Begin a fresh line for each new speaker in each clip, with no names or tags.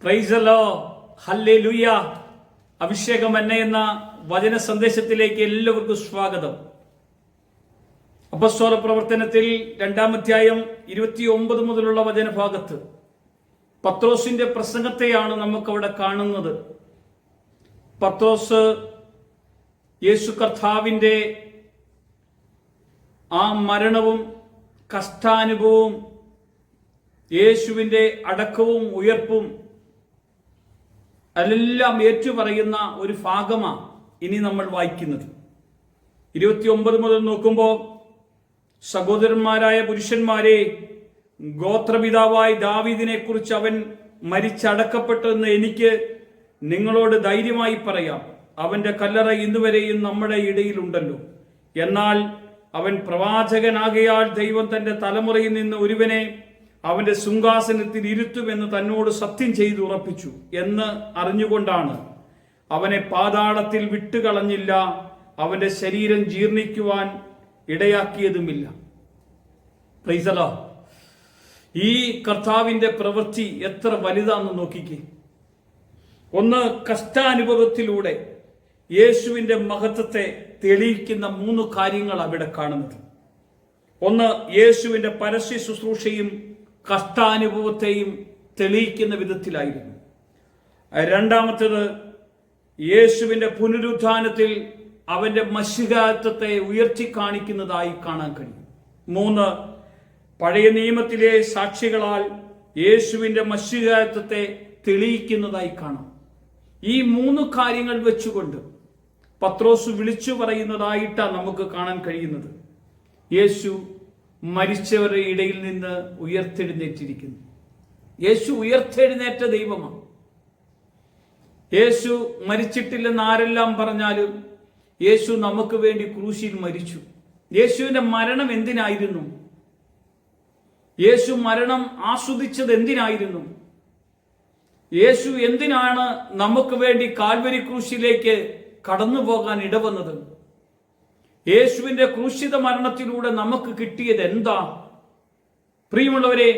Price the Lord, hallelujah. അഭിഷേകം എന്നെ എന്ന വചന സന്ദേശത്തിലേക്ക് എല്ലാവർക്കും സ്വാഗതം. അപ്പോസ്തല പ്രവർത്തനത്തിൽ 2-ാം അധ്യായം 29 മുതലുള്ള വചനഭാഗത്ത് പത്രോസിന്റെ പ്രസംഗത്തെയാണ് നമുക്കവിടെ കാണുന്നത്. പത്രോസ് യേശു കർത്താവിന്റെ ആ മരണവും കഷ്ടാനുഭവവും യേശുവിന്റെ അടക്കവും ഉയർപ്പും അതെല്ലാം ഏറ്റുപറയുന്ന ഒരു ഭാഗമാണ് ഇനി നമ്മൾ വായിക്കുന്നത്. 29 മുതൽ നോക്കുമ്പോൾ, സഹോദരന്മാരായ പുരുഷന്മാരെ, ഗോത്രപിതാവായ ദാവീദിനെ കുറിച്ച് അവൻ മരിച്ചടക്കപ്പെട്ടെന്ന് എനിക്ക് നിങ്ങളോട് ധൈര്യമായി പറയാം. അവന്റെ കല്ലറ ഇന്നുവരെയും നമ്മുടെ ഇടയിലുണ്ടല്ലോ. എന്നാൽ അവൻ പ്രവാചകനാകയാൽ ദൈവം തന്റെ തലമുറയിൽ നിന്ന് ഒരുവനെ അവന്റെ സിംഹാസനത്തിൽ ഇരുത്തുമെന്ന് തന്നോട് സത്യം ചെയ്ത് ഉറപ്പിച്ചു എന്ന് അറിഞ്ഞുകൊണ്ടാണ് അവനെ പാതാളത്തിൽ വിട്ടുകളഞ്ഞില്ല. അവന്റെ ശരീരം ജീർണിക്കുവാൻ ഇടയാക്കിയതുമില്ല. Praise the Lord. ഈ കർത്താവിന്റെ പ്രവൃത്തി എത്ര വലുതാണെന്ന് നോക്കിക്കേ. ഒന്ന്, കഷ്ടാനുഭവത്തിലൂടെ യേശുവിന്റെ മഹത്വത്തെ തെളിയിക്കുന്ന 3 കാര്യങ്ങൾ അവിടെ കാണുന്നത്. ഒന്ന്, യേശുവിന്റെ പരസ്യ ശുശ്രൂഷയും കഷ്ടാനുഭവത്തെയും തെളിയിക്കുന്ന വിധത്തിലായിരുന്നു. രണ്ടാമത്തേത്, യേശുവിന്റെ പുനരുത്ഥാനത്തിൽ അവന്റെ മശിഹാത്വത്തെ ഉയർത്തി കാണിക്കുന്നതായി കാണാൻ കഴിയും. 3, പഴയ നിയമത്തിലെ സാക്ഷികളാൽ യേശുവിന്റെ മശിഹാത്വത്തെ തെളിയിക്കുന്നതായി കാണാം. ഈ 3 കാര്യങ്ങൾ വെച്ചുകൊണ്ട് പത്രോസ് വിളിച്ചു പറയുന്നതായിട്ടാണ് നമുക്ക് കാണാൻ കഴിയുന്നത്. യേശു മരിച്ചവരുടെ ഇടയിൽ നിന്ന് ഉയർത്തെഴുന്നേറ്റിരിക്കുന്നു. യേശു ഉയർത്തെഴുന്നേറ്റ ദൈവമാണ്. യേശു മരിച്ചിട്ടില്ലെന്ന് ആരെല്ലാം പറഞ്ഞാലും യേശു നമുക്ക് വേണ്ടി ക്രൂശിൽ മരിച്ചു. യേശുവിന്റെ മരണം എന്തിനായിരുന്നു? യേശു മരണം ആസ്വദിച്ചത് എന്തിനായിരുന്നു? യേശു എന്തിനാണ് നമുക്ക് വേണ്ടി കാൽവരി ക്രൂശിലേക്ക് കടന്നു പോകാൻ ഇടവന്നത്? യേശുവിന്റെ ക്രൂശിത മരണത്തിലൂടെ നമുക്ക് കിട്ടിയത് എന്താ? പ്രിയമുള്ളവരെ,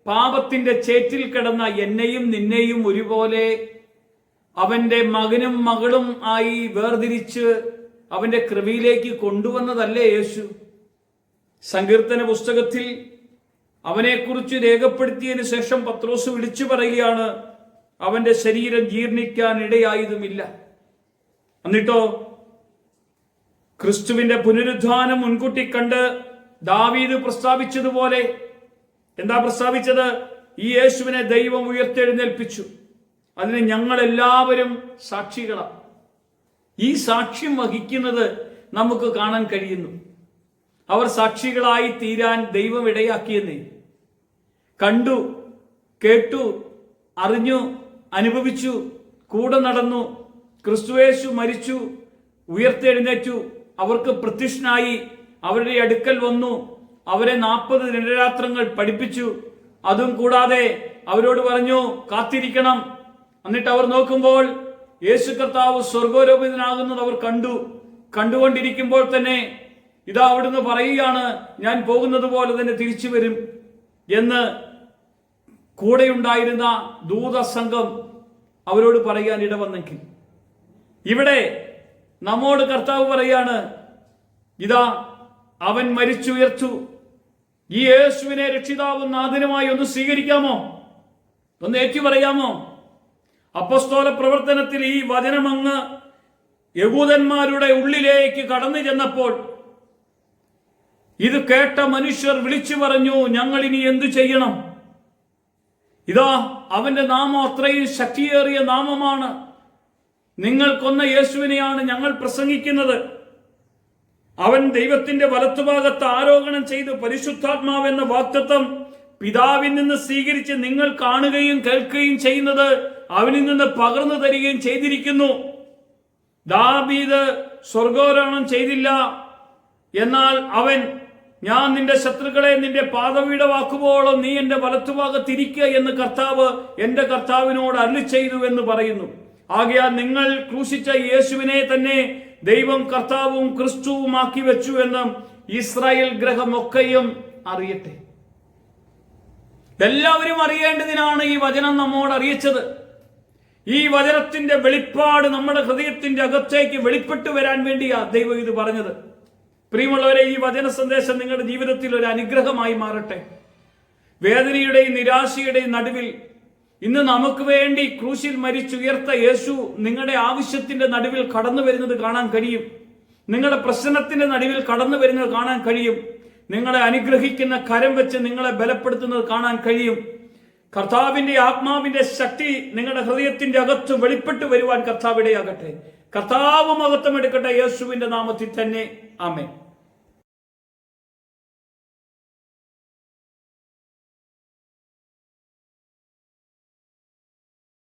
പാപത്തിന്റെ ചേറ്റിൽ കിടന്ന എന്നെയും നിന്നെയും ഒരുപോലെ അവന്റെ മകനും മകളും ആയി വേർതിരിച്ച് അവന്റെ കൃപയിലേക്ക് കൊണ്ടുവന്നതല്ലേ യേശു? സങ്കീർത്തന പുസ്തകത്തിൽ അവനെക്കുറിച്ച് രേഖപ്പെടുത്തിയതിനു ശേഷം പത്രോസ് വിളിച്ചു പറയുകയാണ്, അവന്റെ ശരീരം ജീർണിക്കാൻ ഇടയായതുമില്ല. എന്നിട്ടോ ക്രിസ്തുവിന്റെ പുനരുദ്ധാനം മുൻകൂട്ടി കണ്ട് ദാവീദ് പ്രസ്താവിച്ചതുപോലെ എന്താ പ്രസ്താവിച്ചത്? ഈ യേശുവിനെ ദൈവം ഉയർത്തെഴുന്നേൽപ്പിച്ചു. അതിന് ഞങ്ങളെല്ലാവരും സാക്ഷികളാണ്. ഈ സാക്ഷ്യം വഹിക്കുന്നത് നമുക്ക് കാണാൻ കഴിയുന്നു. അവർ സാക്ഷികളായി തീരാൻ ദൈവം ഇടയാക്കിയെന്നേ. കണ്ടു, കേട്ടു, അറിഞ്ഞു, അനുഭവിച്ചു, കൂടെ നടന്നു. ക്രിസ്തുയേശു മരിച്ചു, ഉയർത്തെഴുന്നേറ്റു, അവർക്ക് പ്രത്യക്ഷനായി, അവരുടെ അടുക്കൽ വന്നു, അവരെ 40 ദിനരാത്രങ്ങൾ പഠിപ്പിച്ചു. അതും കൂടാതെ അവരോട് പറഞ്ഞു, കാത്തിരിക്കണം. എന്നിട്ട് അവർ നോക്കുമ്പോൾ യേശു കർത്താവ് സ്വർഗാരോപിതനാകുന്നത് അവർ കണ്ടു. കണ്ടുകൊണ്ടിരിക്കുമ്പോൾ തന്നെ ഇതാ അവിടുന്ന് പറയുകയാണ്, ഞാൻ പോകുന്നത് പോലെ തന്നെ തിരിച്ചു വരും എന്ന് കൂടെയുണ്ടായിരുന്ന ദൂതസംഘം അവരോട് പറയാൻ ഇടവന്നെങ്കിൽ, ഇവിടെ നമ്മോട് കർത്താവ് പറയാണ്, ഇതാ അവൻ മരിച്ചുയർത്തു. ഈ യേശുവിനെ രക്ഷിതാവും നാഥനുമായി ഒന്ന് സ്വീകരിക്കാമോ? ഒന്ന് ഏറ്റു പറയാമോ? അപ്പോസ്തല പ്രവർത്തനത്തിൽ ഈ വചനമങ്ങ് യഹൂദന്മാരുടെ ഉള്ളിലേക്ക് കടന്നു ചെന്നപ്പോൾ ഇത് കേട്ട മനുഷ്യർ വിളിച്ചു പറഞ്ഞു, ഞങ്ങൾ ഇനി എന്തു ചെയ്യണം? ഇതാ അവന്റെ നാമം അത്രയും ശക്തിയേറിയ നാമമാണ്. നിങ്ങൾ കൊന്ന യേശുവിനെയാണ് ഞങ്ങൾ പ്രസംഗിക്കുന്നത്. അവൻ ദൈവത്തിന്റെ വലത്തുഭാഗത്ത് ആരോഹണം ചെയ്ത് പരിശുദ്ധാത്മാവെന്ന വാഗ്ദത്തം പിതാവിൽ നിന്ന് സ്വീകരിച്ച് നിങ്ങൾ കാണുകയും കേൾക്കുകയും ചെയ്യുന്നത് അവനിൽ നിന്ന് പകർന്നു തരികയും ചെയ്തിരിക്കുന്നു. ദാവീദ് സ്വർഗാരോഹണം ചെയ്തില്ല, എന്നാൽ അവൻ, ഞാൻ നിന്റെ ശത്രുക്കളെ നിന്റെ പാദപീഠമാക്കുമ്പോഴും നീ എന്റെ വലത്തുഭാഗത്തിരിക്കുക എന്ന് കർത്താവ് എന്റെ കർത്താവിനോട് അരുളി ചെയ്തു എന്ന് പറയുന്നു. ആകയാൽ നിങ്ങൾ ക്രൂശിച്ച യേശുവിനെ തന്നെ ദൈവം കർത്താവും ക്രിസ്തുവുമാക്കി വെച്ചു എന്ന് ഇസ്രായേൽ ഗ്രഹമൊക്കെയും അറിയട്ടെ. എല്ലാവരും അറിയേണ്ടതിനാണ് ഈ വചനം നമ്മോട് അറിയിച്ചത്. ഈ വചനത്തിന്റെ വെളിപ്പാട് നമ്മുടെ ഹൃദയത്തിന്റെ അകത്തേക്ക് വെളിപ്പെട്ടു വരാൻ വേണ്ടിയാ ദൈവം ഇത് പറഞ്ഞത്. പ്രിയമുള്ളവരെ, ഈ വചന സന്ദേശം നിങ്ങളുടെ ജീവിതത്തിൽ ഒരു അനുഗ്രഹമായി മാറട്ടെ. വേദനയുടെയും നിരാശയുടെയും നടുവിൽ ഇന്ന് നമുക്ക് വേണ്ടി ക്രൂശിൽ മരിച്ചുയർത്ത യേശു നിങ്ങളുടെ ആവശ്യത്തിന്റെ നടുവിൽ കടന്നു വരുന്നത് കാണാൻ കഴിയും. നിങ്ങളുടെ പ്രശ്നത്തിന്റെ നടുവിൽ കടന്നു വരുന്നത് കാണാൻ കഴിയും. നിങ്ങളെ അനുഗ്രഹിക്കുന്ന കരം വെച്ച് നിങ്ങളെ ബലപ്പെടുത്തുന്നത് കാണാൻ കഴിയും. കർത്താവിന്റെ ആത്മാവിന്റെ ശക്തി നിങ്ങളുടെ ഹൃദയത്തിന്റെ അകത്ത് വെളിപ്പെട്ടു വരുവാൻ കർത്താവ് ഇടയാകട്ടെ. കർത്താവ് മഹത്വം എടുക്കട്ടെ. യേശുവിന്റെ നാമത്തിൽ തന്നെ ആമേൻ.